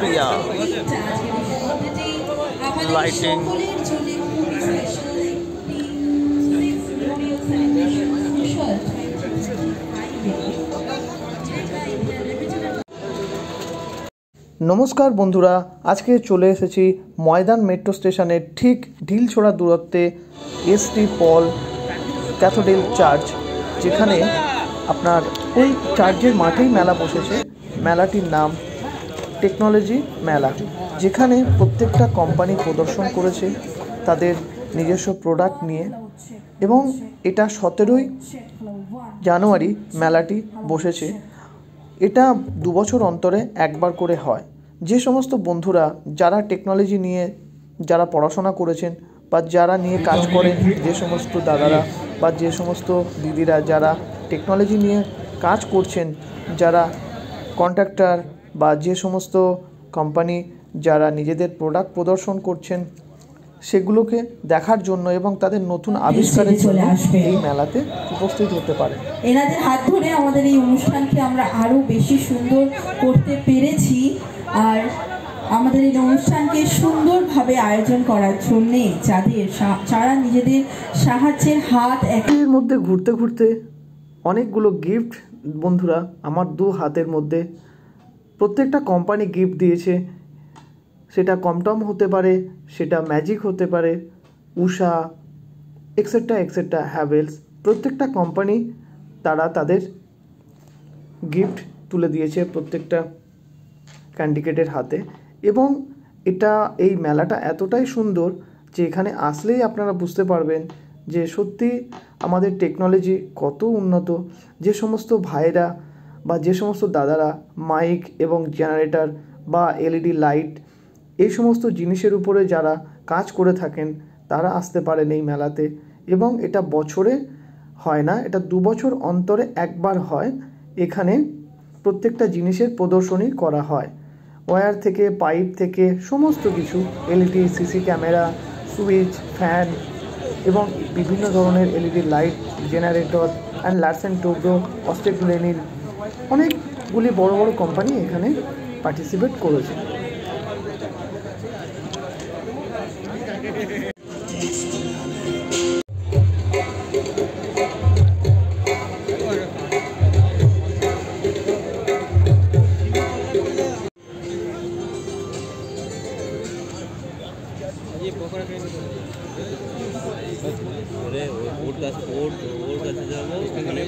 Victoria lighting. নমস্কার বন্ধুরা, আজকে চলে এসেছি ময়দান মেট্রো স্টেশনের ঠিক ঢিলছোড়া দূরত্বে এসটি পল ক্যাথোড্রাল চার্চ, যেখানে আপনার ওই চার্চের মাঠেই মেলা বসেছে। মেলাটির নাম টেকনোলজি মেলা, যেখানে প্রত্যেকটা কোম্পানি প্রদর্শন করেছে তাদের নিজস্ব প্রোডাক্ট নিয়ে, এবং এটা 17ই জানুয়ারি মেলাটি বসেছে। এটা 2 বছর অন্তরে একবার করে হয়। যে সমস্ত বন্ধুরা যারা টেকনোলজি নিয়ে যারা পড়াশোনা করেছেন বা যারা নিয়ে কাজ করেন, যে সমস্ত দাদারা বা যে সমস্ত দিদিরা যারা টেকনোলজি নিয়ে কাজ করছেন, যারা কন্ট্রাক্টর বা যে সমস্ত কোম্পানি যারা নিজেদের প্রোডাক্ট প্রদর্শন করছেন, সেগুলোকে দেখার জন্য এবং তাদের নতুন আবিষ্কারের জন্য এই মেলাতে উপস্থিত হতে পারে। এনাদের হাত ধরে আমাদের এই অনুষ্ঠানকে আমরা আরও বেশি সুন্দর করতে পেরেছি। আর আমাদের এই অনুষ্ঠানকে সুন্দরভাবে আয়োজন করার জন্যে যারা নিজেদের সাহায্যের হাত একের মধ্যে ঘুরতে ঘুরতে অনেকগুলো গিফট বন্ধুরা আমার 2 হাতের মধ্যে প্রত্যেকটা কোম্পানি গিফট দিয়েছে। সেটা কমটম হতে পারে, সেটা ম্যাজিক হতে পারে, উষা এক্সেট্রা এক্সেট্রা, হ্যাভেলস, প্রত্যেকটা কোম্পানি তারা তাদের গিফট তুলে দিয়েছে প্রত্যেকটা ক্যান্ডিডেটের হাতে। এবং এই মেলাটা এতটাই সুন্দর যে এখানে আসলেই আপনারা বুঝতে পারবেন যে সত্যি আমাদের টেকনোলজি কত উন্নত। যে সমস্ত ভাইরা বা যে সমস্ত দাদারা মাইক এবং জেনারেটর বা এলইডি লাইট এই সমস্ত জিনিসের উপরে যারা কাজ করে থাকেন, তারা আসতে পারেন এই মেলাতে। এবং এটা বছরে হয় না, এটা 2 বছর অন্তরে একবার হয়। এখানে প্রত্যেকটা জিনিসের প্রদর্শনী করা হয়, ওয়্যার থেকে পাইপ থেকে সমস্ত কিছু, LED, CC camera, switch, fan এবং বিভিন্ন ধরনের LED light, generator and Larsen Toubro, অস্ট্রেলিয়ানির অনেকগুলি বড় বড় কোম্পানি এখানে পার্টিসিপেট করেছে। ওর কাছে যাবো ওখানে